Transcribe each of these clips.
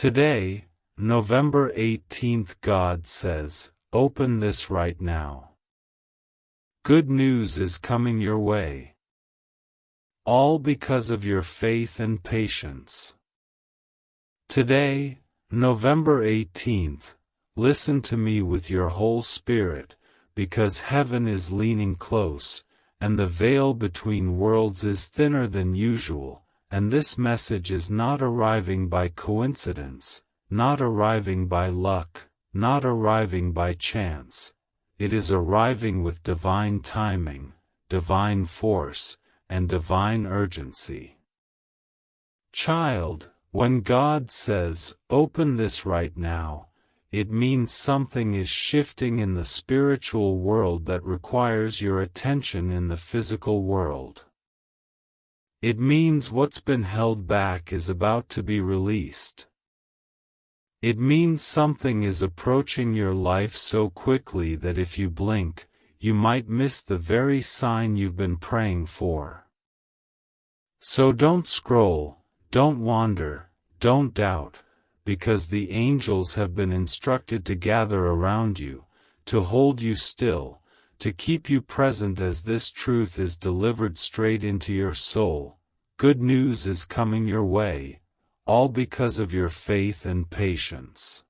Today, November 18th, God says, open this right now. Good news is coming your way. All because of your faith and patience. Today, November 18th, listen to me with your whole spirit, because heaven is leaning close, and the veil between worlds is thinner than usual. And this message is not arriving by coincidence, not arriving by luck, not arriving by chance. It is arriving with divine timing, divine force, and divine urgency. Child, when God says, open this right now, it means something is shifting in the spiritual world that requires your attention in the physical world. It means what's been held back is about to be released. It means something is approaching your life so quickly that if you blink, you might miss the very sign you've been praying for. So don't scroll, don't wander, don't doubt, because the angels have been instructed to gather around you, to hold you still, to keep you present as this truth is delivered straight into your soul. Good news is coming your way, all because of your faith and patience.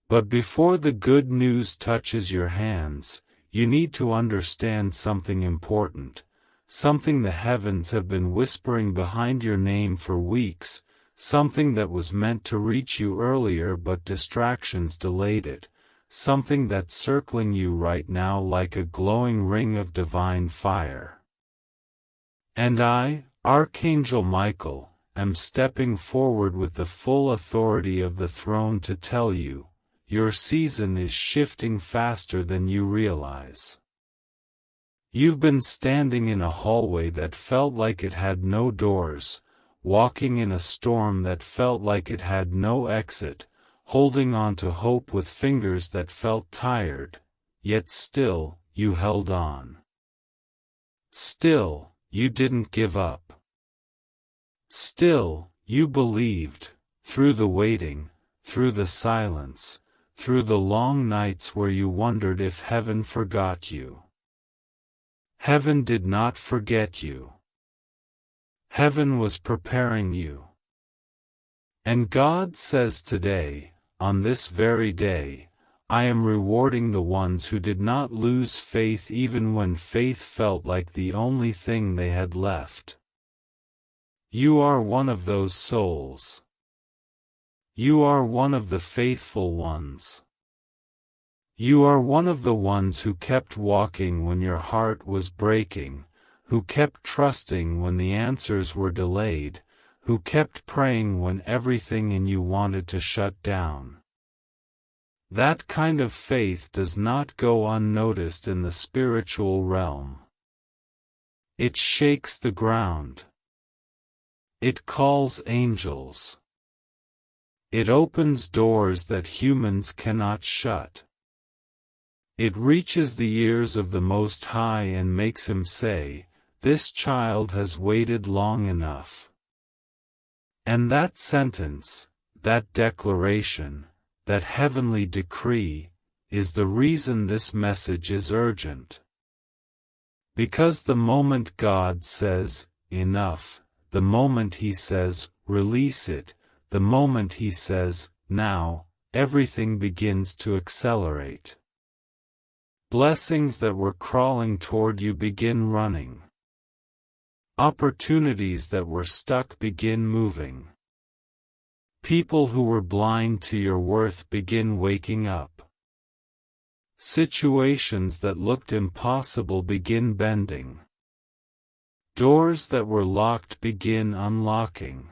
But before the good news touches your hands, you need to understand something important, something the heavens have been whispering behind your name for weeks, something that was meant to reach you earlier but distractions delayed it, something that's circling you right now like a glowing ring of divine fire. And I, Archangel Michael, am stepping forward with the full authority of the throne to tell you, your season is shifting faster than you realize. You've been standing in a hallway that felt like it had no doors, walking in a storm that felt like it had no exit, holding on to hope with fingers that felt tired, yet still, you held on. Still, you didn't give up. Still, you believed, through the waiting, through the silence, through the long nights where you wondered if heaven forgot you. Heaven did not forget you. Heaven was preparing you. And God says today, on this very day, I am rewarding the ones who did not lose faith even when faith felt like the only thing they had left. You are one of those souls. You are one of the faithful ones. You are one of the ones who kept walking when your heart was breaking, who kept trusting when the answers were delayed, who kept praying when everything in you wanted to shut down. That kind of faith does not go unnoticed in the spiritual realm. It shakes the ground. It calls angels. It opens doors that humans cannot shut. It reaches the ears of the Most High and makes him say, "This child has waited long enough." And that sentence, that declaration, that heavenly decree, is the reason this message is urgent. Because the moment God says, enough, the moment He says, release it, the moment He says, now, everything begins to accelerate. Blessings that were crawling toward you begin running. Opportunities that were stuck begin moving. People who were blind to your worth begin waking up. Situations that looked impossible begin bending. Doors that were locked begin unlocking.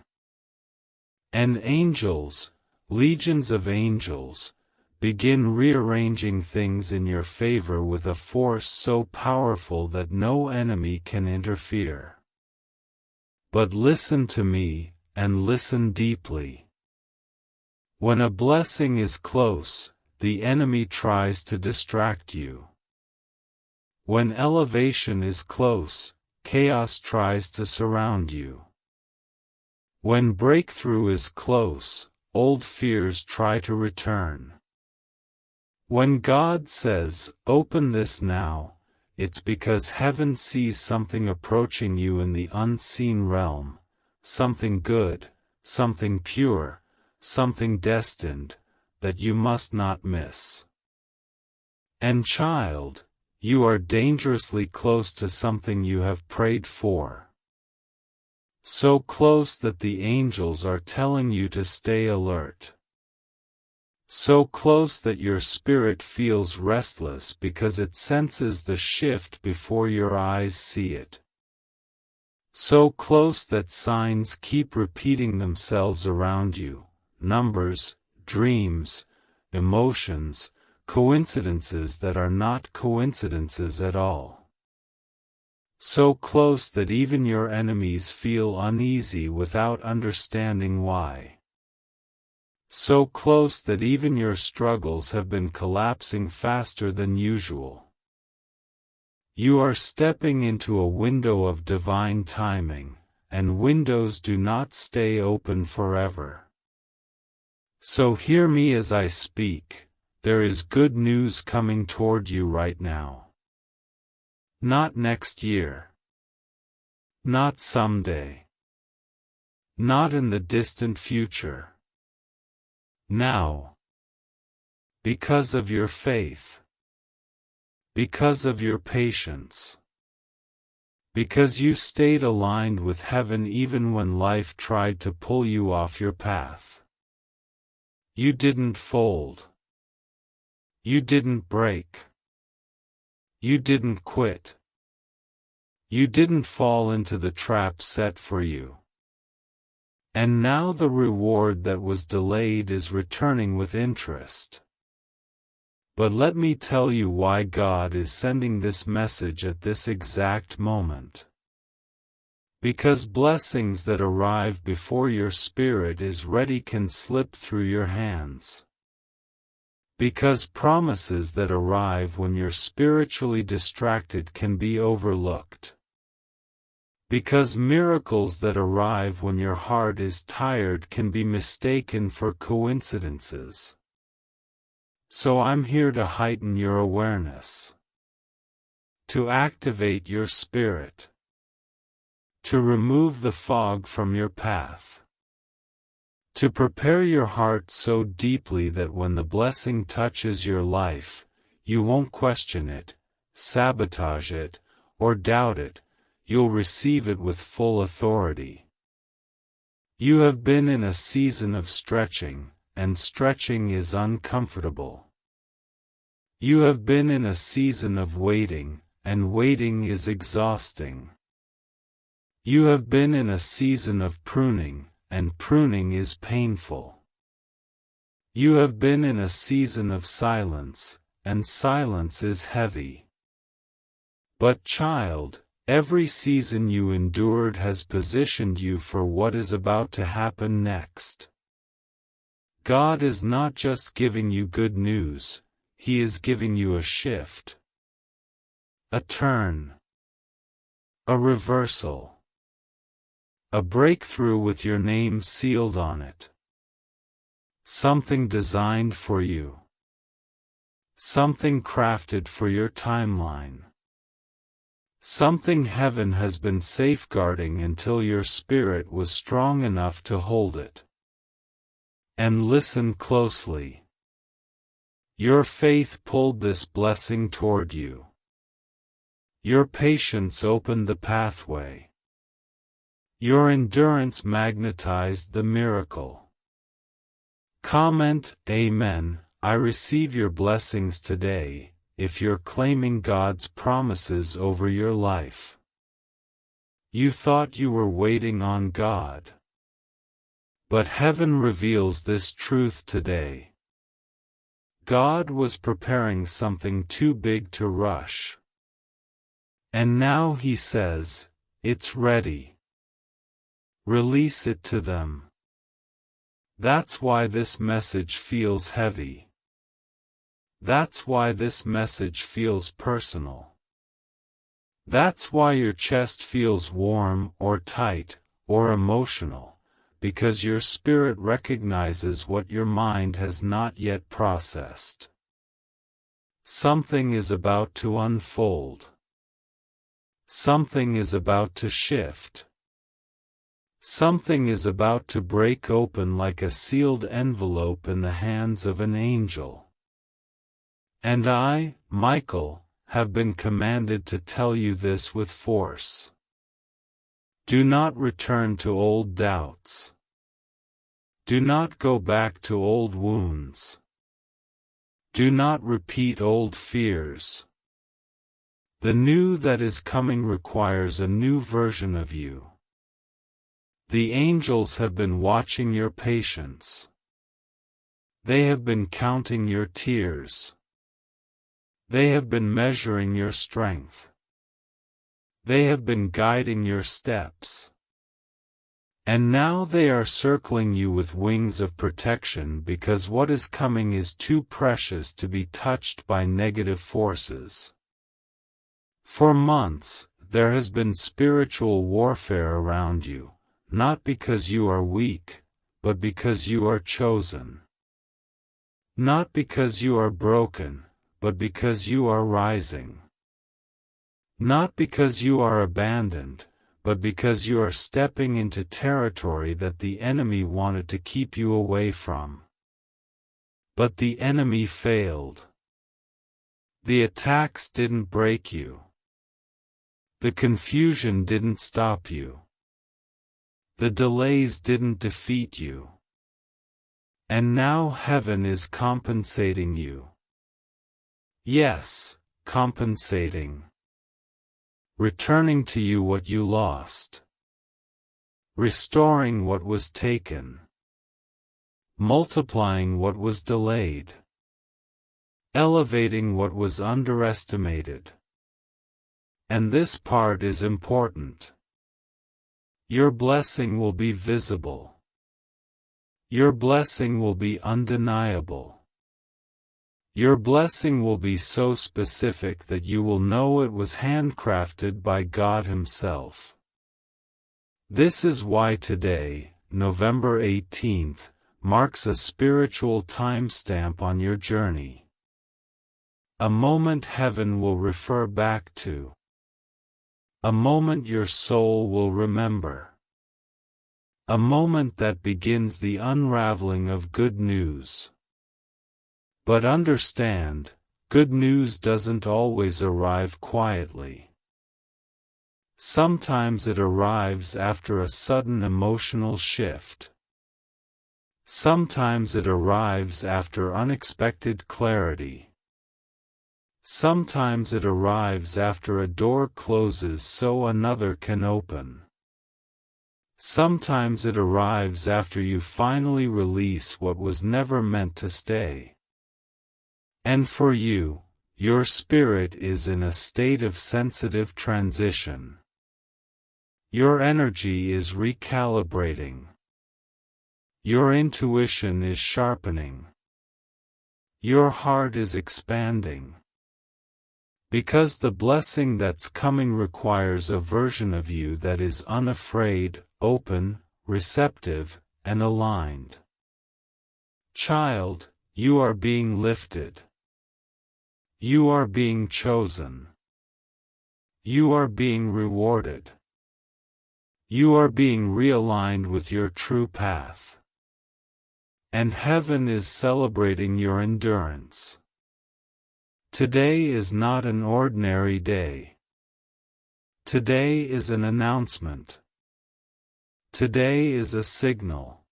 And angels, legions of angels, begin rearranging things in your favor with a force so powerful that no enemy can interfere. But listen to me, and listen deeply. When a blessing is close, the enemy tries to distract you. When elevation is close, chaos tries to surround you. When breakthrough is close, old fears try to return. When God says, "Open this now," it's because heaven sees something approaching you in the unseen realm, something good, something pure, something destined, that you must not miss. And child, you are dangerously close to something you have prayed for. So close that the angels are telling you to stay alert. So close that your spirit feels restless because it senses the shift before your eyes see it. So close that signs keep repeating themselves around you, numbers, dreams, emotions, coincidences that are not coincidences at all. So close that even your enemies feel uneasy without understanding why. So close that even your struggles have been collapsing faster than usual. You are stepping into a window of divine timing, and windows do not stay open forever. So hear me as I speak, there is good news coming toward you right now. Not next year. Not someday. Not in the distant future. Now. Because of your faith. Because of your patience. Because you stayed aligned with heaven even when life tried to pull you off your path. You didn't fold. You didn't break. You didn't quit. You didn't fall into the trap set for you. And now the reward that was delayed is returning with interest. But let me tell you why God is sending this message at this exact moment. Because blessings that arrive before your spirit is ready can slip through your hands. Because promises that arrive when you're spiritually distracted can be overlooked. Because miracles that arrive when your heart is tired can be mistaken for coincidences. So I'm here to heighten your awareness. To activate your spirit. To remove the fog from your path. To prepare your heart so deeply that when the blessing touches your life, you won't question it, sabotage it, or doubt it, you'll receive it with full authority. You have been in a season of stretching, and stretching is uncomfortable. You have been in a season of waiting, and waiting is exhausting. You have been in a season of pruning, and pruning is painful. You have been in a season of silence, and silence is heavy. But child, every season you endured has positioned you for what is about to happen next. God is not just giving you good news, He is giving you a shift. A turn. A reversal. A breakthrough with your name sealed on it. Something designed for you. Something crafted for your timeline. Something heaven has been safeguarding until your spirit was strong enough to hold it. And listen closely. Your faith pulled this blessing toward you. Your patience opened the pathway. Your endurance magnetized the miracle. Comment, Amen, I receive your blessings today, if you're claiming God's promises over your life. You thought you were waiting on God. But heaven reveals this truth today. God was preparing something too big to rush. And now He says, it's ready. Release it to them. That's why this message feels heavy. That's why this message feels personal. That's why your chest feels warm or tight, or emotional, because your spirit recognizes what your mind has not yet processed. Something is about to unfold. Something is about to shift. Something is about to break open like a sealed envelope in the hands of an angel. And I, Michael, have been commanded to tell you this with force. Do not return to old doubts. Do not go back to old wounds. Do not repeat old fears. The new that is coming requires a new version of you. The angels have been watching your patience. They have been counting your tears. They have been measuring your strength. They have been guiding your steps. And now they are circling you with wings of protection because what is coming is too precious to be touched by negative forces. For months, there has been spiritual warfare around you, not because you are weak, but because you are chosen. Not because you are broken, but because you are rising. Not because you are abandoned, but because you are stepping into territory that the enemy wanted to keep you away from. But the enemy failed. The attacks didn't break you. The confusion didn't stop you. The delays didn't defeat you. And now heaven is compensating you. Yes, compensating. Returning to you what you lost. Restoring what was taken. Multiplying what was delayed. Elevating what was underestimated. And this part is important. Your blessing will be visible. Your blessing will be undeniable. Your blessing will be so specific that you will know it was handcrafted by God Himself. This is why today, November 18th, marks a spiritual timestamp on your journey. A moment heaven will refer back to. A moment your soul will remember. A moment that begins the unraveling of good news. But understand, good news doesn't always arrive quietly. Sometimes it arrives after a sudden emotional shift. Sometimes it arrives after unexpected clarity. Sometimes it arrives after a door closes so another can open. Sometimes it arrives after you finally release what was never meant to stay. And for you, your spirit is in a state of sensitive transition. Your energy is recalibrating. Your intuition is sharpening. Your heart is expanding. Because the blessing that's coming requires a version of you that is unafraid, open, receptive, and aligned. Child, you are being lifted. You are being chosen. You are being rewarded. You are being realigned with your true path. And heaven is celebrating your endurance. Today is not an ordinary day. Today is an announcement. Today is a signal.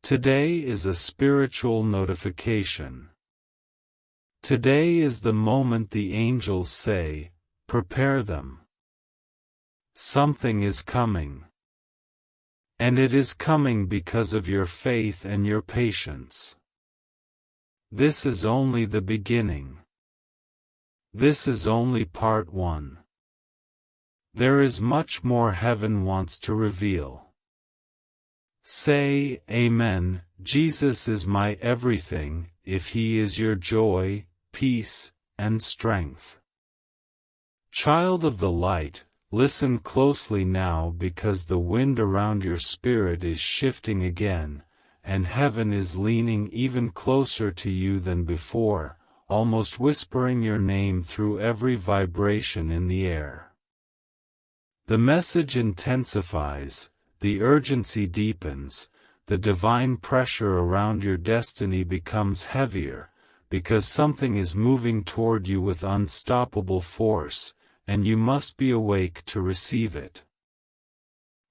Today is a spiritual notification. Today is the moment the angels say, prepare them. Something is coming. And it is coming because of your faith and your patience. This is only the beginning. This is only part 1. There is much more heaven wants to reveal. Say, Amen, Jesus is my everything, if He is your joy, peace, and strength. Child of the light, Listen closely now, because the wind around your spirit is shifting again, and heaven is leaning even closer to you than before, almost whispering your name through every vibration in the air. The message intensifies, the urgency deepens, the divine pressure around your destiny becomes heavier, because something is moving toward you with unstoppable force, and you must be awake to receive it.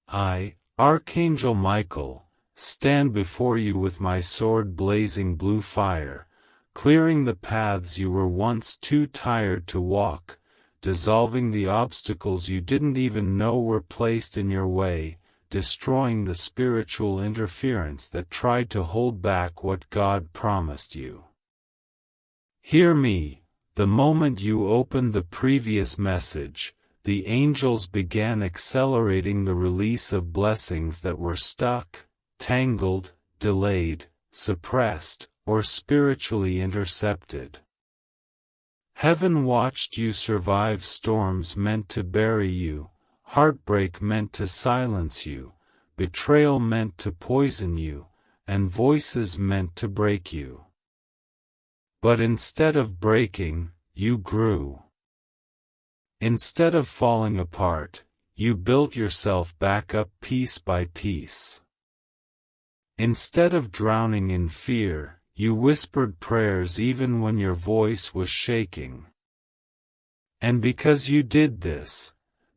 I, Archangel Michael, stand before you with my sword blazing blue fire, clearing the paths you were once too tired to walk, dissolving the obstacles you didn't even know were placed in your way, destroying the spiritual interference that tried to hold back what God promised you. Hear me, the moment you opened the previous message, the angels began accelerating the release of blessings that were stuck, tangled, delayed, suppressed, or spiritually intercepted. Heaven watched you survive storms meant to bury you, heartbreak meant to silence you, betrayal meant to poison you, and voices meant to break you. But instead of breaking, you grew. Instead of falling apart, you built yourself back up piece by piece. Instead of drowning in fear, you whispered prayers even when your voice was shaking. And because you did this,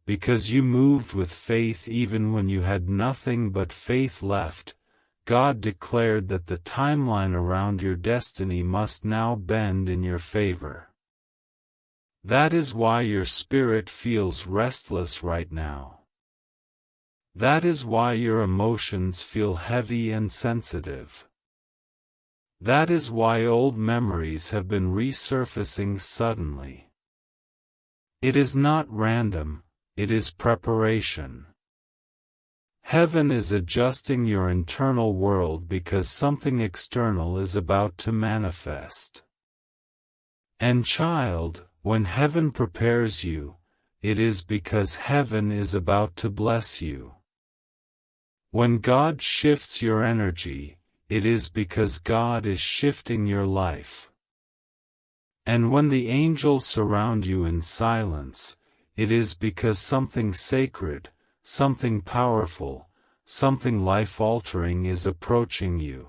because you moved with faith even when you had nothing but faith left, God declared that the timeline around your destiny must now bend in your favor. That is why your spirit feels restless right now. That is why your emotions feel heavy and sensitive. That is why old memories have been resurfacing suddenly. It is not random, it is preparation. Heaven is adjusting your internal world because something external is about to manifest. And child, when heaven prepares you, it is because heaven is about to bless you. When God shifts your energy, it is because God is shifting your life. And when the angels surround you in silence, it is because something sacred, something powerful, something life-altering is approaching you.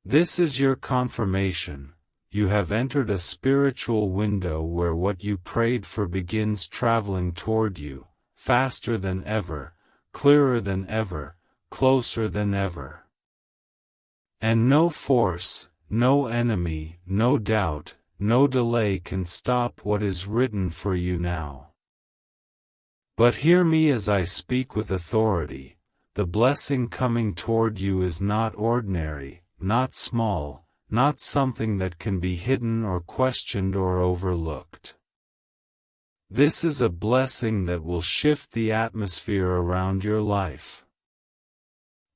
This is your confirmation. You have entered a spiritual window where what you prayed for begins traveling toward you, faster than ever, clearer than ever, closer than ever. And no force, no enemy, no doubt, no delay can stop what is written for you now. But hear me as I speak with authority. The blessing coming toward you is not ordinary, not small, not something that can be hidden or questioned or overlooked. This is a blessing that will shift the atmosphere around your life.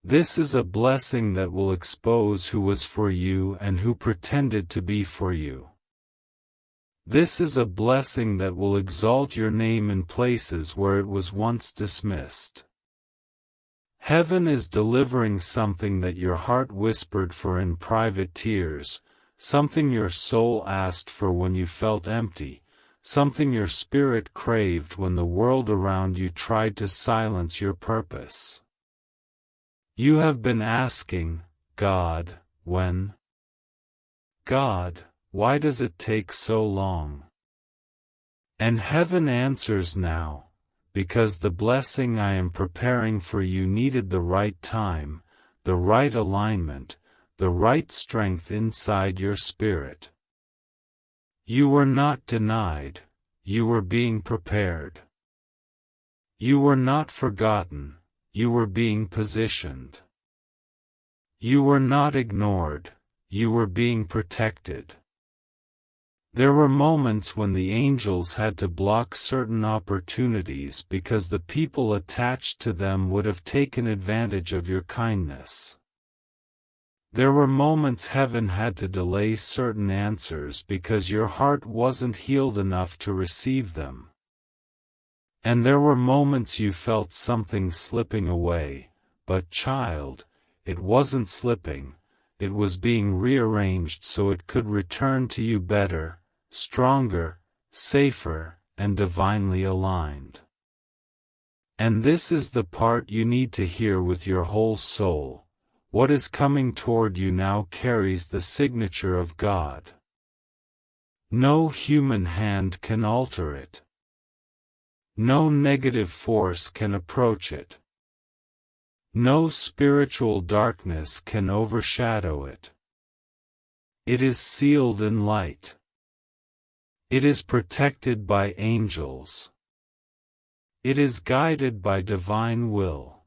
This is a blessing that will expose who was for you and who pretended to be for you. This is a blessing that will exalt your name in places where it was once dismissed. Heaven is delivering something that your heart whispered for in private tears, something your soul asked for when you felt empty, something your spirit craved when the world around you tried to silence your purpose. You have been asking, God, when? God, why does it take so long? And heaven answers now, because the blessing I am preparing for you needed the right time, the right alignment, the right strength inside your spirit. You were not denied, you were being prepared. You were not forgotten, you were being positioned. You were not ignored, you were being protected. There were moments when the angels had to block certain opportunities because the people attached to them would have taken advantage of your kindness. There were moments heaven had to delay certain answers because your heart wasn't healed enough to receive them. And there were moments you felt something slipping away, but child, it wasn't slipping, it was being rearranged so it could return to you better, stronger, safer, and divinely aligned. And this is the part you need to hear with your whole soul. What is coming toward you now carries the signature of God. No human hand can alter it. No negative force can approach it. No spiritual darkness can overshadow it. It is sealed in light. It is protected by angels. It is guided by divine will.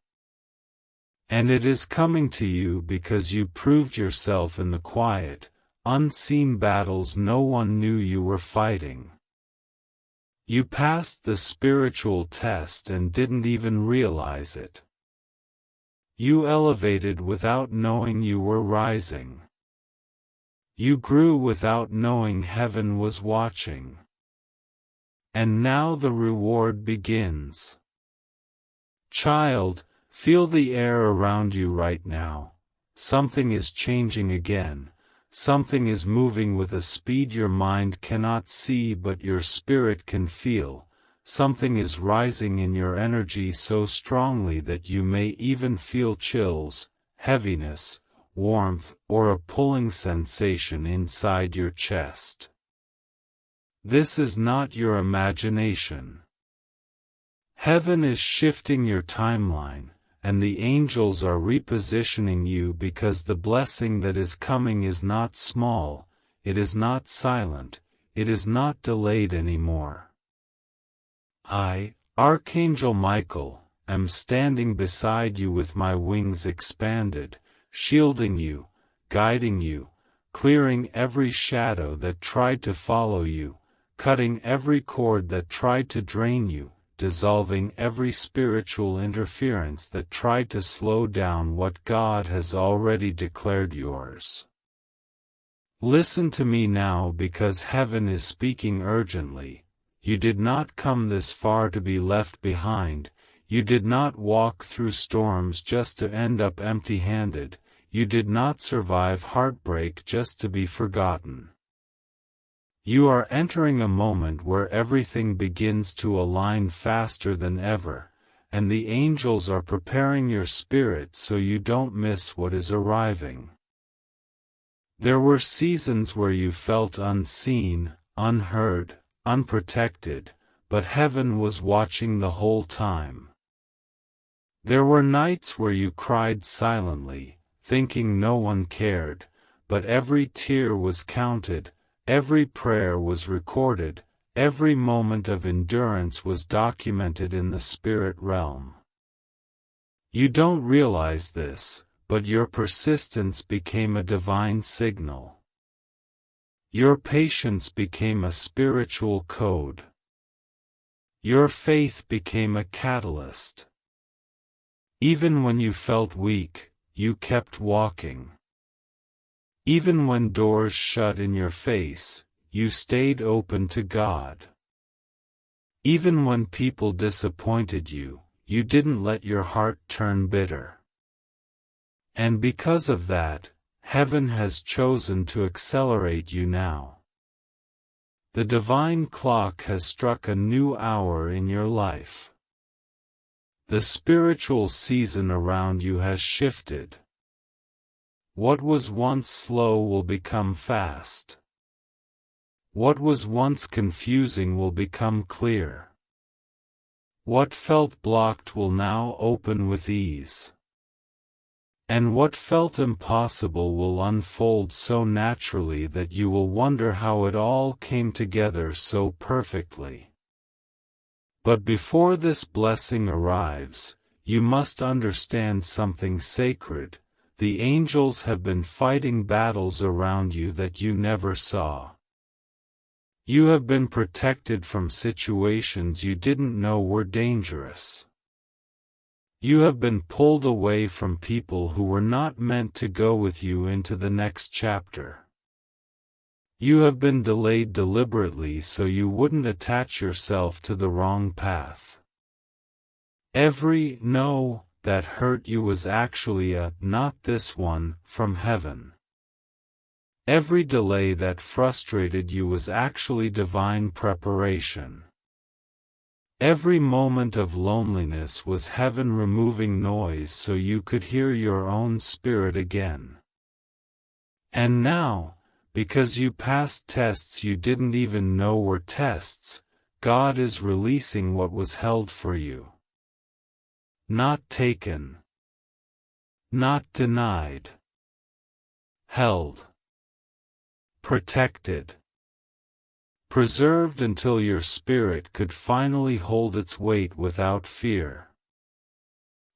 And it is coming to you because you proved yourself in the quiet, unseen battles no one knew you were fighting. You passed the spiritual test and didn't even realize it. You elevated without knowing you were rising. You grew without knowing heaven was watching. And now the reward begins. Child, feel the air around you right now. Something is changing again. Something is moving with a speed your mind cannot see but your spirit can feel. Something is rising in your energy so strongly that you may even feel chills, heaviness, warmth, or a pulling sensation inside your chest. This is not your imagination. Heaven is shifting your timeline, and the angels are repositioning you because the blessing that is coming is not small, it is not silent, it is not delayed anymore. I, Archangel Michael, am standing beside you with my wings expanded, shielding you, guiding you, clearing every shadow that tried to follow you, cutting every cord that tried to drain you, dissolving every spiritual interference that tried to slow down what God has already declared yours. Listen to me now because heaven is speaking urgently. You did not come this far to be left behind. You did not walk through storms just to end up empty-handed. You did not survive heartbreak just to be forgotten. You are entering a moment where everything begins to align faster than ever, and the angels are preparing your spirit so you don't miss what is arriving. There were seasons where you felt unseen, unheard, unprotected, but heaven was watching the whole time. There were nights where you cried silently, thinking no one cared, but every tear was counted. Every prayer was recorded, every moment of endurance was documented in the spirit realm. You don't realize this, but your persistence became a divine signal. Your patience became a spiritual code. Your faith became a catalyst. Even when you felt weak, you kept walking. Even when doors shut in your face, you stayed open to God. Even when people disappointed you, you didn't let your heart turn bitter. And because of that, heaven has chosen to accelerate you now. The divine clock has struck a new hour in your life. The spiritual season around you has shifted. What was once slow will become fast. What was once confusing will become clear. What felt blocked will now open with ease. And what felt impossible will unfold so naturally that you will wonder how it all came together so perfectly. But before this blessing arrives, you must understand something sacred. The angels have been fighting battles around you that you never saw. You have been protected from situations you didn't know were dangerous. You have been pulled away from people who were not meant to go with you into the next chapter. You have been delayed deliberately so you wouldn't attach yourself to the wrong path. Every "no" that hurt you was actually a "not this one" from heaven. Every delay that frustrated you was actually divine preparation. Every moment of loneliness was heaven removing noise so you could hear your own spirit again. And now, because you passed tests you didn't even know were tests, God is releasing what was held for you. Not taken. Not denied. Held. Protected. Preserved until your spirit could finally hold its weight without fear.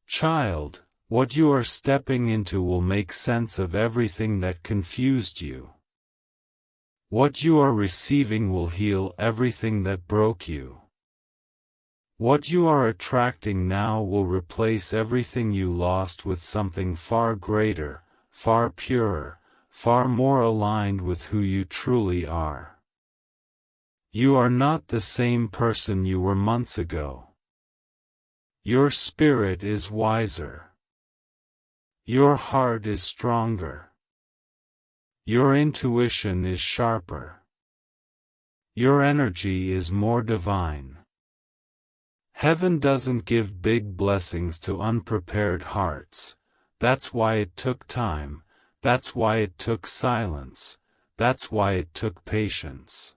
Child, what you are stepping into will make sense of everything that confused you. What you are receiving will heal everything that broke you. What you are attracting now will replace everything you lost with something far greater, far purer, far more aligned with who you truly are. You are not the same person you were months ago. Your spirit is wiser. Your heart is stronger. Your intuition is sharper. Your energy is more divine. Heaven doesn't give big blessings to unprepared hearts. That's why it took time. That's why it took silence. That's why it took patience.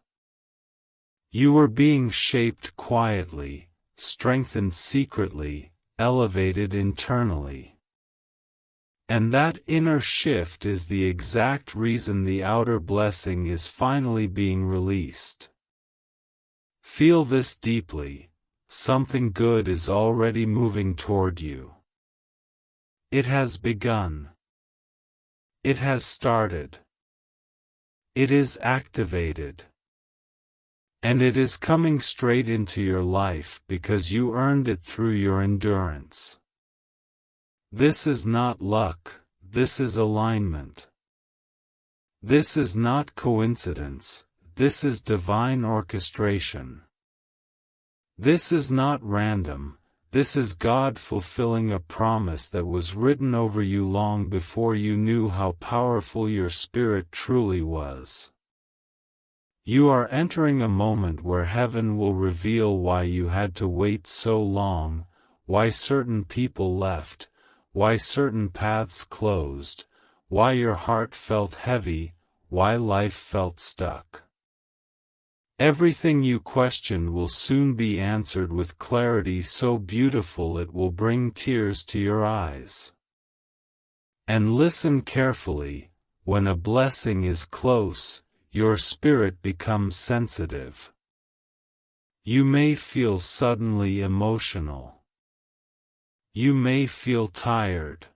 You were being shaped quietly, strengthened secretly, elevated internally. And that inner shift is the exact reason the outer blessing is finally being released. Feel this deeply. Something good is already moving toward you. It has begun. It has started. It is activated. And it is coming straight into your life because you earned it through your endurance. This is not luck, this is alignment. This is not coincidence, this is divine orchestration. This is not random, this is God fulfilling a promise that was written over you long before you knew how powerful your spirit truly was. You are entering a moment where heaven will reveal why you had to wait so long, why certain people left, why certain paths closed, why your heart felt heavy, why life felt stuck. Everything you questioned will soon be answered with clarity so beautiful it will bring tears to your eyes. And listen carefully, when a blessing is close, your spirit becomes sensitive. You may feel suddenly emotional. You may feel tired.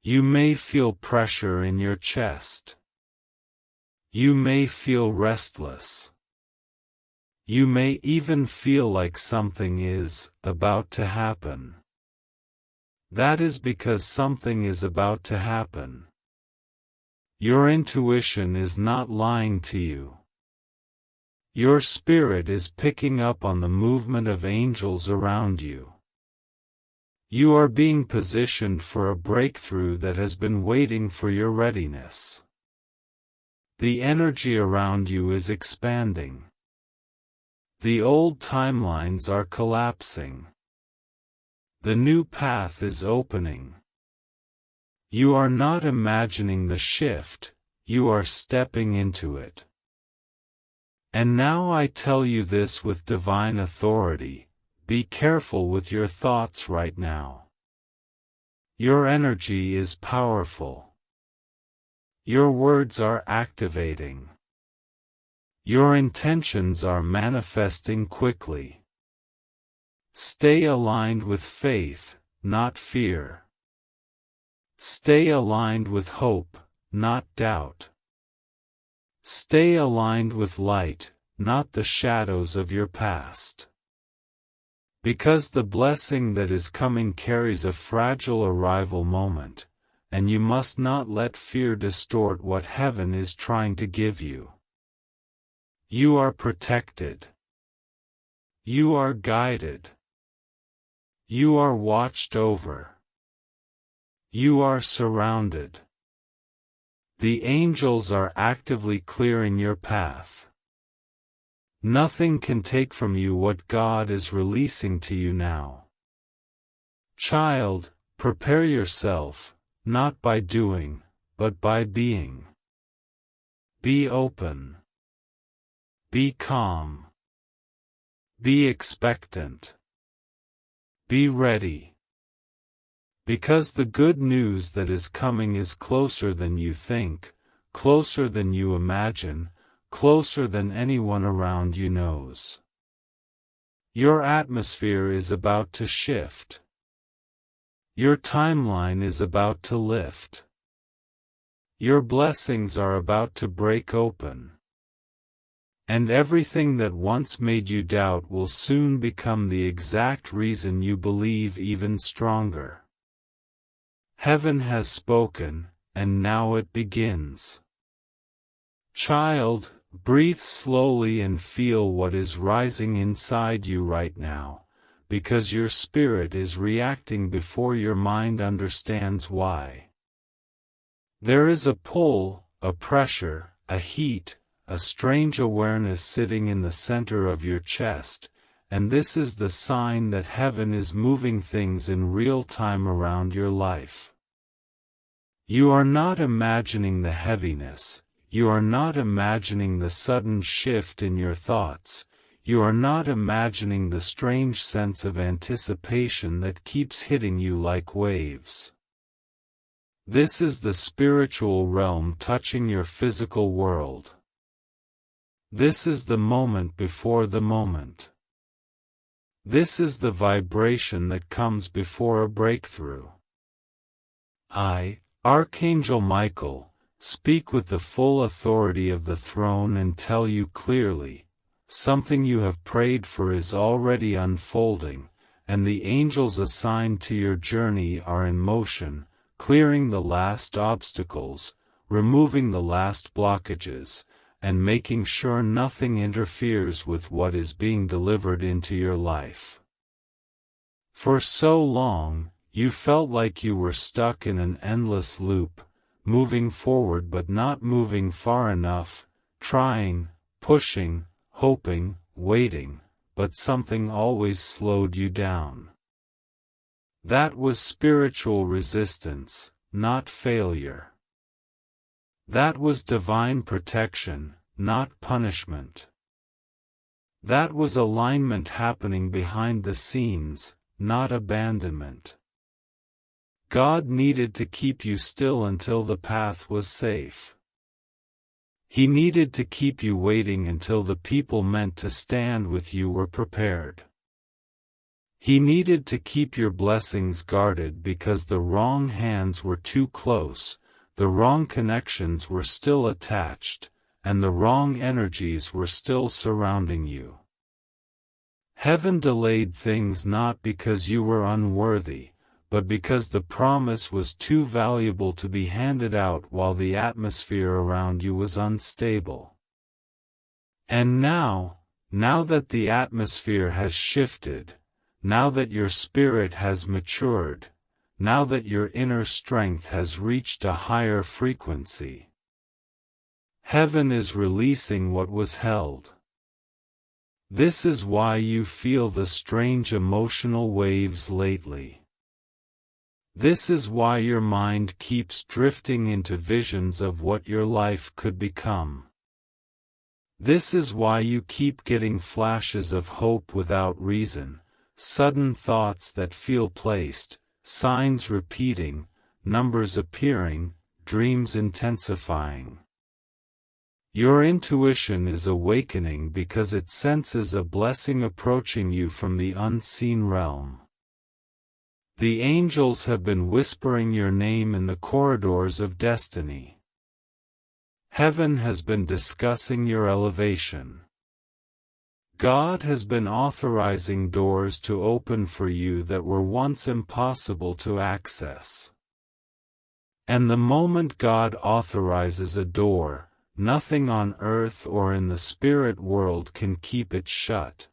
You may feel pressure in your chest. You may feel restless. You may even feel like something is about to happen. That is because something is about to happen. Your intuition is not lying to you. Your spirit is picking up on the movement of angels around you. You are being positioned for a breakthrough that has been waiting for your readiness. The energy around you is expanding. The old timelines are collapsing. The new path is opening. You are not imagining the shift, you are stepping into it. And now I tell you this with divine authority, be careful with your thoughts right now. Your energy is powerful. Your words are activating. Your intentions are manifesting quickly. Stay aligned with faith, not fear. Stay aligned with hope, not doubt. Stay aligned with light, not the shadows of your past. Because the blessing that is coming carries a fragile arrival moment, and you must not let fear distort what heaven is trying to give you. You are protected. You are guided. You are watched over. You are surrounded. The angels are actively clearing your path. Nothing can take from you what God is releasing to you now. Child, prepare yourself, not by doing, but by being. Be open. Be calm. Be expectant. Be ready. Because the good news that is coming is closer than you think, closer than you imagine, closer than anyone around you knows. Your atmosphere is about to shift. Your timeline is about to lift. Your blessings are about to break open. And everything that once made you doubt will soon become the exact reason you believe even stronger. Heaven has spoken, and now it begins. Child, breathe slowly and feel what is rising inside you right now, because your spirit is reacting before your mind understands why. There is a pull, a pressure, a heat, a strange awareness sitting in the center of your chest, and this is the sign that heaven is moving things in real time around your life. You are not imagining the heaviness, you are not imagining the sudden shift in your thoughts, you are not imagining the strange sense of anticipation that keeps hitting you like waves. This is the spiritual realm touching your physical world. This is the moment before the moment. This is the vibration that comes before a breakthrough. I, Archangel Michael, speak with the full authority of the throne and tell you clearly, something you have prayed for is already unfolding, and the angels assigned to your journey are in motion, clearing the last obstacles, removing the last blockages, and making sure nothing interferes with what is being delivered into your life. For so long, you felt like you were stuck in an endless loop, moving forward but not moving far enough, trying, pushing, hoping, waiting, but something always slowed you down. That was spiritual resistance, not failure. That was divine protection, not punishment. That was alignment happening behind the scenes, not abandonment. God needed to keep you still until the path was safe. He needed to keep you waiting until the people meant to stand with you were prepared. He needed to keep your blessings guarded because the wrong hands were too close, the wrong connections were still attached, and the wrong energies were still surrounding you. Heaven delayed things not because you were unworthy, but because the promise was too valuable to be handed out while the atmosphere around you was unstable. And now that the atmosphere has shifted, now that your spirit has matured, now that your inner strength has reached a higher frequency, heaven is releasing what was held. This is why you feel the strange emotional waves lately. This is why your mind keeps drifting into visions of what your life could become. This is why you keep getting flashes of hope without reason, sudden thoughts that feel placed, signs repeating, numbers appearing, dreams intensifying. Your intuition is awakening because it senses a blessing approaching you from the unseen realm. The angels have been whispering your name in the corridors of destiny. Heaven has been discussing your elevation. God has been authorizing doors to open for you that were once impossible to access. And the moment God authorizes a door, nothing on earth or in the spirit world can keep it shut.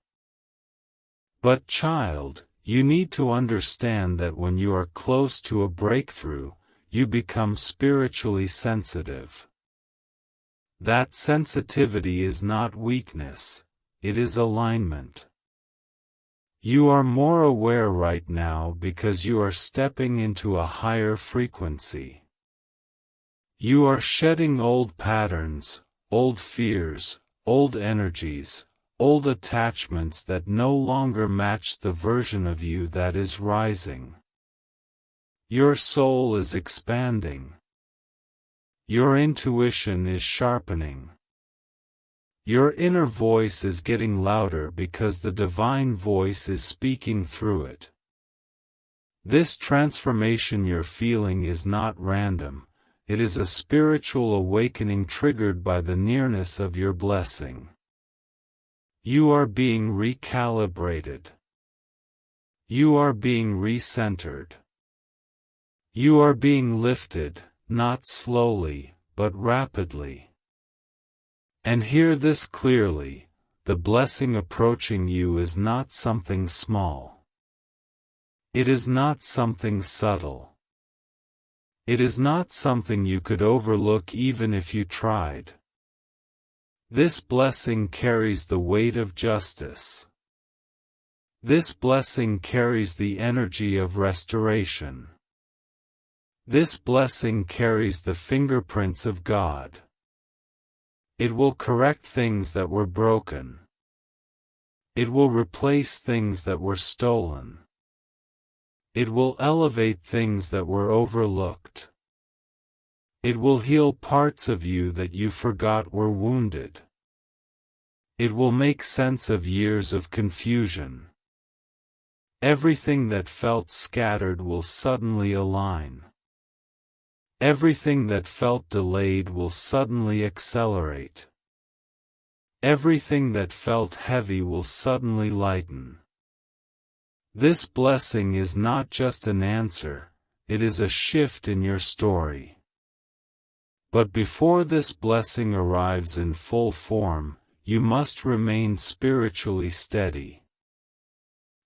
But child, You need to understand that when you are close to a breakthrough, you become spiritually sensitive. That sensitivity is not weakness, it is alignment. You are more aware right now because you are stepping into a higher frequency. You are shedding old patterns, old fears, old energies, old attachments that no longer match the version of you that is rising. Your soul is expanding. Your intuition is sharpening. Your inner voice is getting louder because the divine voice is speaking through it. This transformation you're feeling is not random, it is a spiritual awakening triggered by the nearness of your blessing. You are being recalibrated. You are being recentered. You are being lifted, not slowly, but rapidly. And hear this clearly, the blessing approaching you is not something small. It is not something subtle. It is not something you could overlook even if you tried. This blessing carries the weight of justice. This blessing carries the energy of restoration. This blessing carries the fingerprints of God. It will correct things that were broken. It will replace things that were stolen. It will elevate things that were overlooked. It will heal parts of you that you forgot were wounded. It will make sense of years of confusion. Everything that felt scattered will suddenly align. Everything that felt delayed will suddenly accelerate. Everything that felt heavy will suddenly lighten. This blessing is not just an answer, it is a shift in your story. But before this blessing arrives in full form, you must remain spiritually steady.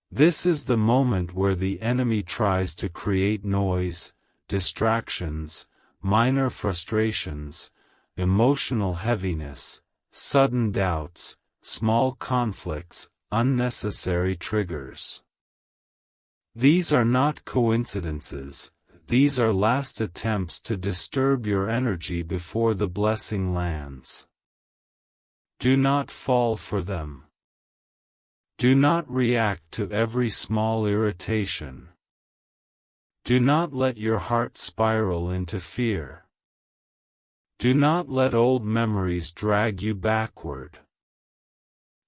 This is the moment where the enemy tries to create noise, distractions, minor frustrations, emotional heaviness, sudden doubts, small conflicts, unnecessary triggers. These are not coincidences, these are last attempts to disturb your energy before the blessing lands. Do not fall for them. Do not react to every small irritation. Do not let your heart spiral into fear. Do not let old memories drag you backward.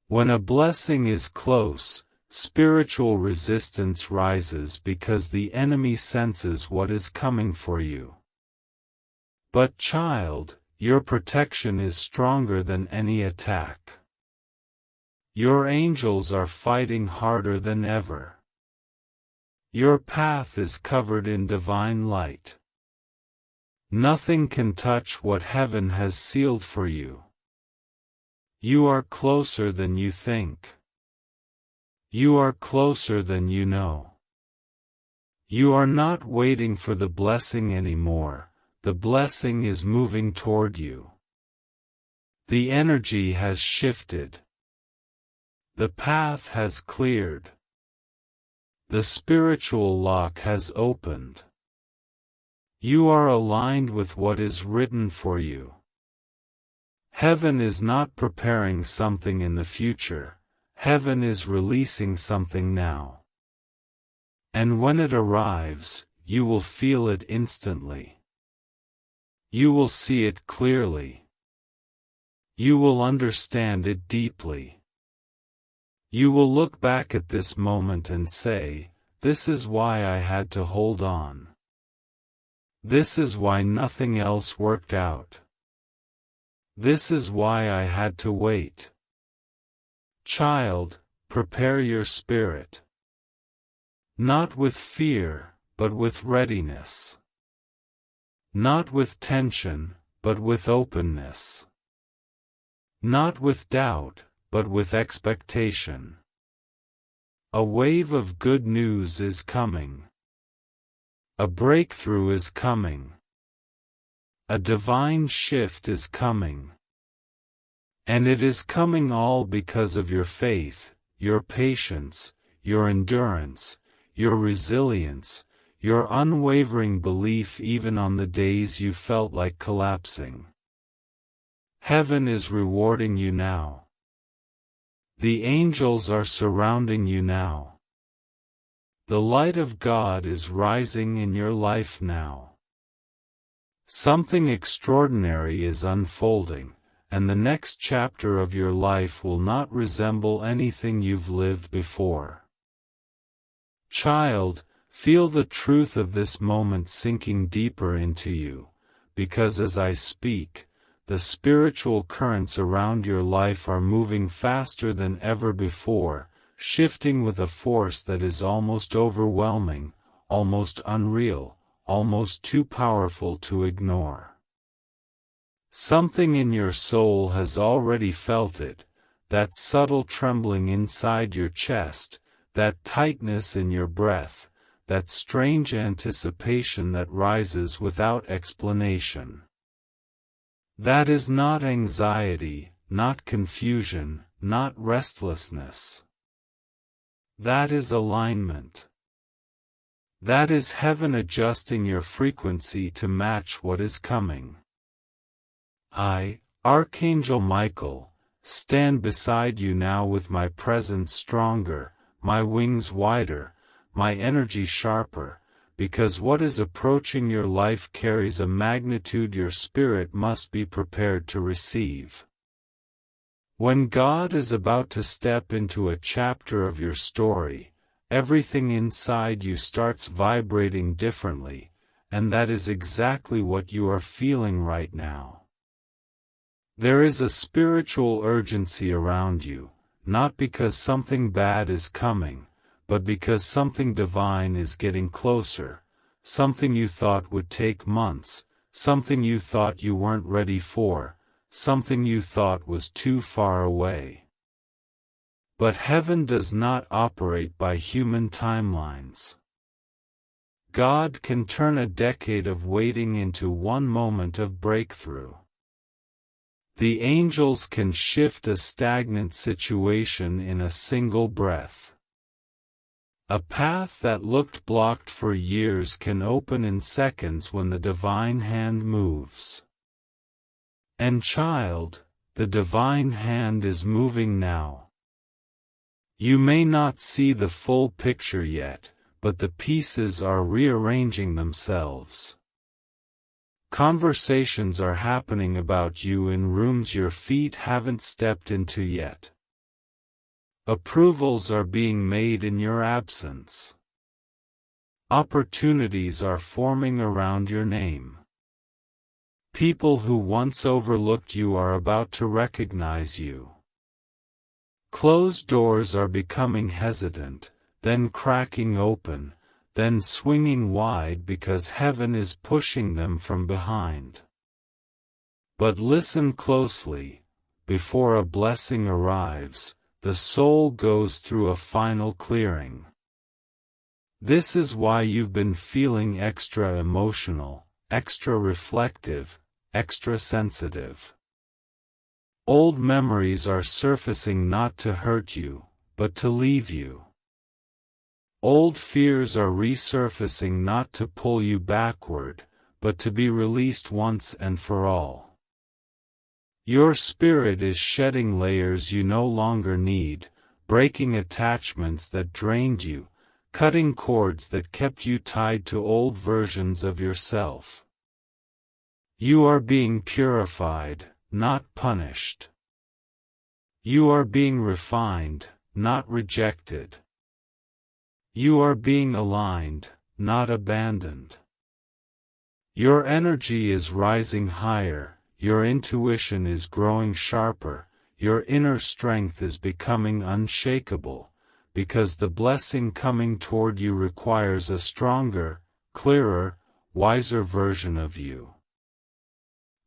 When a blessing is close, spiritual resistance rises because the enemy senses what is coming for you. But child, your protection is stronger than any attack. Your angels are fighting harder than ever. Your path is covered in divine light. Nothing can touch what heaven has sealed for you. You are closer than you think. You are closer than you know. You are not waiting for the blessing anymore, the blessing is moving toward you. The energy has shifted. The path has cleared. The spiritual lock has opened. You are aligned with what is written for you. Heaven is not preparing something in the future, heaven is releasing something now. And when it arrives, you will feel it instantly. You will see it clearly. You will understand it deeply. You will look back at this moment and say, "This is why I had to hold on. This is why nothing else worked out. This is why I had to wait." Child, prepare your spirit. Not with fear, but with readiness. Not with tension, but with openness. Not with doubt, but with expectation. A wave of good news is coming. A breakthrough is coming. A divine shift is coming. And it is coming all because of your faith, your patience, your endurance, your resilience, your unwavering belief even on the days you felt like collapsing. Heaven is rewarding you now. The angels are surrounding you now. The light of God is rising in your life now. Something extraordinary is unfolding, and the next chapter of your life will not resemble anything you've lived before. Child, feel the truth of this moment sinking deeper into you, because as I speak, the spiritual currents around your life are moving faster than ever before, shifting with a force that is almost overwhelming, almost unreal, almost too powerful to ignore. Something in your soul has already felt it, that subtle trembling inside your chest, that tightness in your breath, that strange anticipation that rises without explanation. That is not anxiety, not confusion, not restlessness. That is alignment. That is heaven adjusting your frequency to match what is coming. I, Archangel Michael, stand beside you now with my presence stronger, my wings wider, my energy sharper, because what is approaching your life carries a magnitude your spirit must be prepared to receive. When God is about to step into a chapter of your story, everything inside you starts vibrating differently, and that is exactly what you are feeling right now. There is a spiritual urgency around you, not because something bad is coming, but because something divine is getting closer, something you thought would take months, something you thought you weren't ready for, something you thought was too far away. But heaven does not operate by human timelines. God can turn a decade of waiting into one moment of breakthrough. The angels can shift a stagnant situation in a single breath. A path that looked blocked for years can open in seconds when the divine hand moves. And child, the divine hand is moving now. You may not see the full picture yet, but the pieces are rearranging themselves. Conversations are happening about you in rooms your feet haven't stepped into yet. Approvals are being made in your absence. Opportunities are forming around your name. People who once overlooked you are about to recognize you. Closed doors are becoming hesitant, then cracking open, then swinging wide because heaven is pushing them from behind. But listen closely, before a blessing arrives, the soul goes through a final clearing. This is why you've been feeling extra emotional, extra reflective, extra sensitive. Old memories are surfacing not to hurt you, but to leave you. Old fears are resurfacing not to pull you backward, but to be released once and for all. Your spirit is shedding layers you no longer need, breaking attachments that drained you, cutting cords that kept you tied to old versions of yourself. You are being purified, not punished. You are being refined, not rejected. You are being aligned, not abandoned. Your energy is rising higher, your intuition is growing sharper, your inner strength is becoming unshakable, because the blessing coming toward you requires a stronger, clearer, wiser version of you.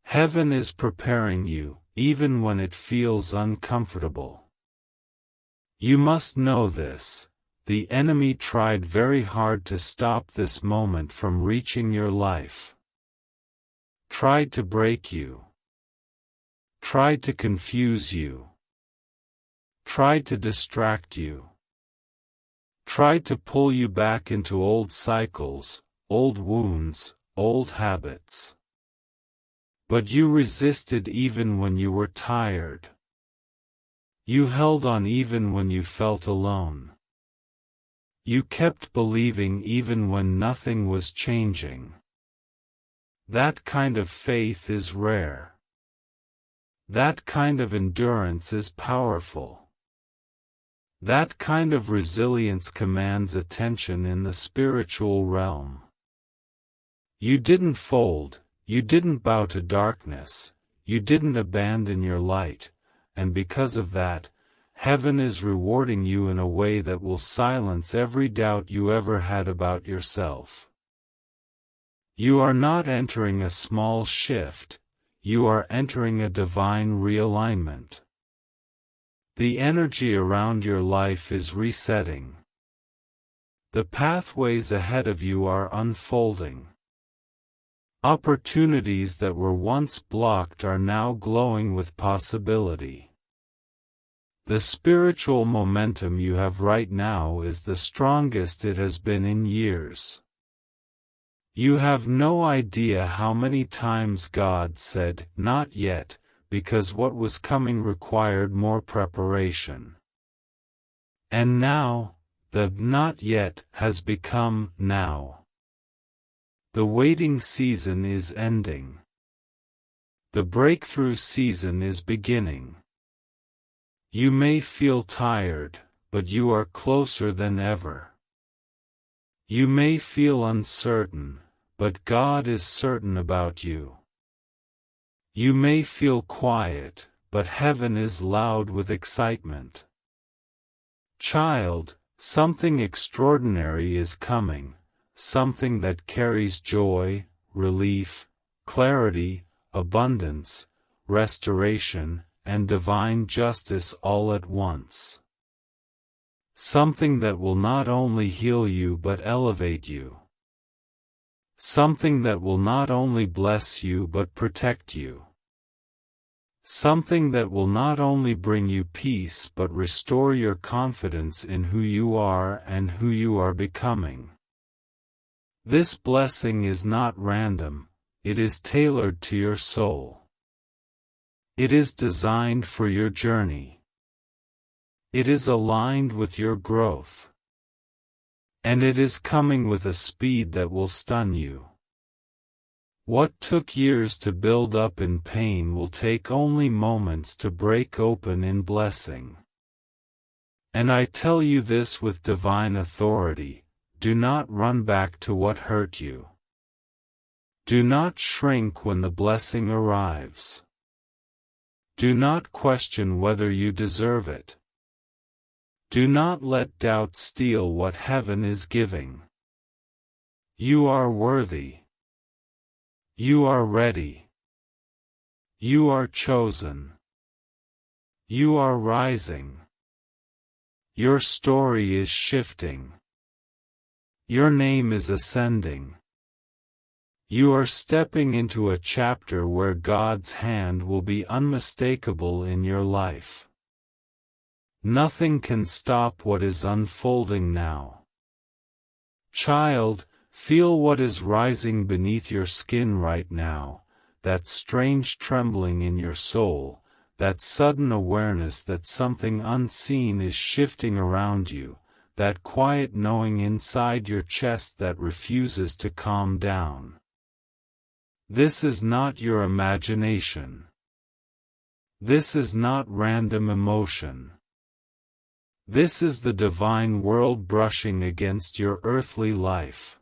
Heaven is preparing you, even when it feels uncomfortable. You must know this. the enemy tried very hard to stop this moment from reaching your life. Tried to break you. Tried to confuse you. Tried to distract you. Tried to pull you back into old cycles, old wounds, old habits. But you resisted even when you were tired. You held on even when you felt alone. You kept believing even when nothing was changing. That kind of faith is rare. That kind of endurance is powerful. That kind of resilience commands attention in the spiritual realm. You didn't fold, you didn't bow to darkness, you didn't abandon your light, and because of that, heaven is rewarding you in a way that will silence every doubt you ever had about yourself. You are not entering a small shift, you are entering a divine realignment. The energy around your life is resetting. The pathways ahead of you are unfolding. Opportunities that were once blocked are now glowing with possibility. The spiritual momentum you have right now is the strongest it has been in years. You have no idea how many times God said, "Not yet," because what was coming required more preparation. And now, the "not yet" has become now. The waiting season is ending. The breakthrough season is beginning. You may feel tired, but you are closer than ever. You may feel uncertain, but God is certain about you. You may feel quiet, but heaven is loud with excitement. Child, something extraordinary is coming, something that carries joy, relief, clarity, abundance, restoration, and divine justice all at once. Something that will not only heal you but elevate you. Something that will not only bless you but protect you. Something that will not only bring you peace but restore your confidence in who you are and who you are becoming. This blessing is not random, it is tailored to your soul. It is designed for your journey. It is aligned with your growth. And it is coming with a speed that will stun you. What took years to build up in pain will take only moments to break open in blessing. And I tell you this with divine authority, do not run back to what hurt you. Do not shrink when the blessing arrives. Do not question whether you deserve it. Do not let doubt steal what heaven is giving. You are worthy. You are ready. You are chosen. You are rising. Your story is shifting. Your name is ascending. You are stepping into a chapter where God's hand will be unmistakable in your life. Nothing can stop what is unfolding now. Child, feel what is rising beneath your skin right now, that strange trembling in your soul, that sudden awareness that something unseen is shifting around you, that quiet knowing inside your chest that refuses to calm down. This is not your imagination. This is not random emotion. This is the divine world brushing against your earthly life.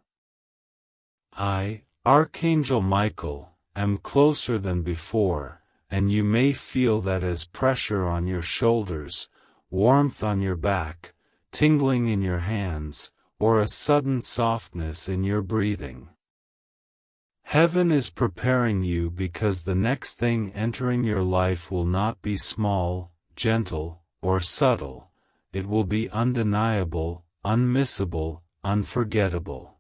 I, Archangel Michael, am closer than before, and you may feel that as pressure on your shoulders, warmth on your back, tingling in your hands, or a sudden softness in your breathing. Heaven is preparing you because the next thing entering your life will not be small, gentle, or subtle. It will be undeniable, unmissable, unforgettable.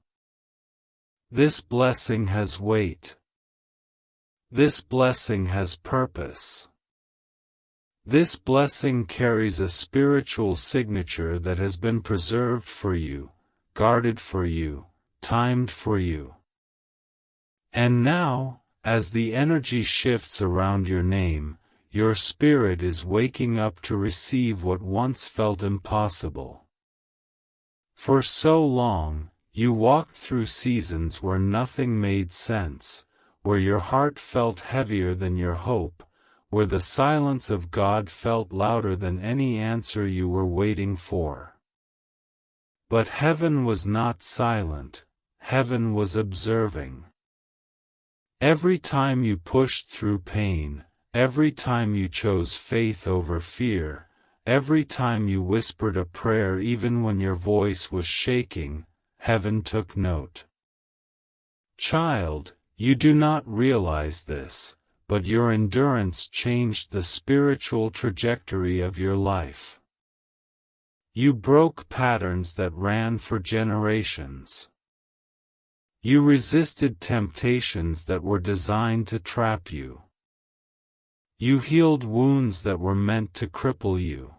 This blessing has weight. This blessing has purpose. This blessing carries a spiritual signature that has been preserved for you, guarded for you, timed for you. And now, as the energy shifts around your name, your spirit is waking up to receive what once felt impossible. For so long, you walked through seasons where nothing made sense, where your heart felt heavier than your hope, where the silence of God felt louder than any answer you were waiting for. But heaven was not silent, heaven was observing. Every time you pushed through pain, every time you chose faith over fear, every time you whispered a prayer even when your voice was shaking, heaven took note. Child, you do not realize this, but your endurance changed the spiritual trajectory of your life. You broke patterns that ran for generations. You resisted temptations that were designed to trap you. You healed wounds that were meant to cripple you.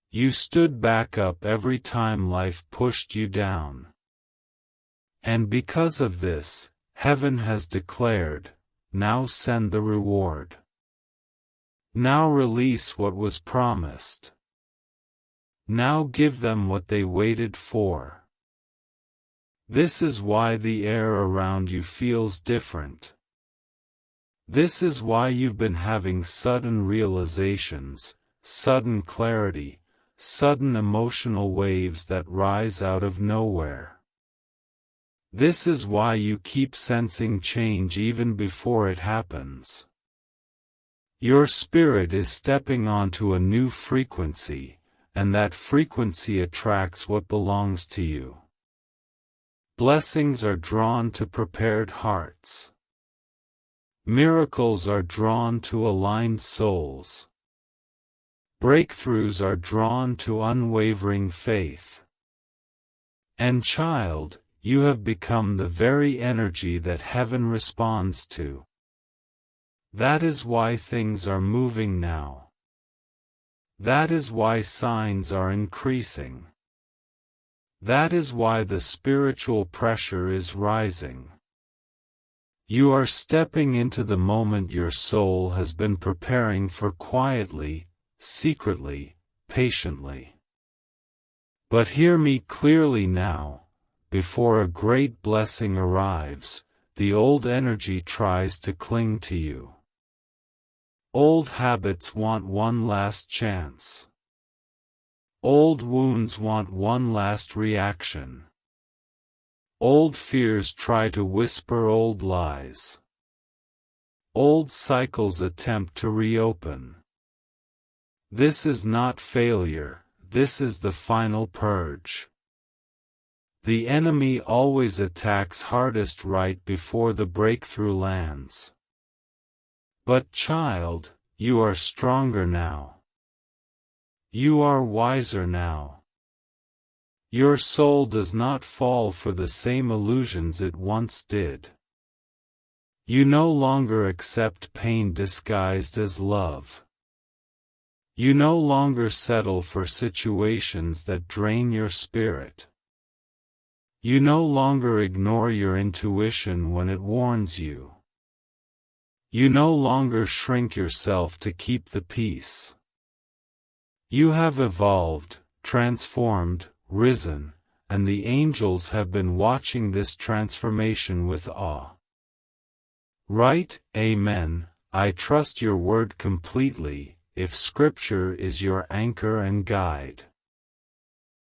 You stood back up every time life pushed you down. And because of this, heaven has declared, now send the reward. Now release what was promised. Now give them what they waited for. This is why the air around you feels different. This is why you've been having sudden realizations, sudden clarity, sudden emotional waves that rise out of nowhere. This is why you keep sensing change even before it happens. Your spirit is stepping onto a new frequency, and that frequency attracts what belongs to you. Blessings are drawn to prepared hearts. Miracles are drawn to aligned souls. Breakthroughs are drawn to unwavering faith. And child, you have become the very energy that heaven responds to. That is why things are moving now. That is why signs are increasing. That is why the spiritual pressure is rising. You are stepping into the moment your soul has been preparing for quietly, secretly, patiently. But hear me clearly now. Before a great blessing arrives, the old energy tries to cling to you. Old habits want one last chance. Old wounds want one last reaction. Old fears try to whisper old lies. Old cycles attempt to reopen. This is not failure, this is the final purge. The enemy always attacks hardest right before the breakthrough lands. But child, you are stronger now. You are wiser now. Your soul does not fall for the same illusions it once did. You no longer accept pain disguised as love. You no longer settle for situations that drain your spirit. You no longer ignore your intuition when it warns you. You no longer shrink yourself to keep the peace. You have evolved, transformed, risen, and the angels have been watching this transformation with awe. Right, Amen. I trust your word completely, if Scripture is your anchor and guide.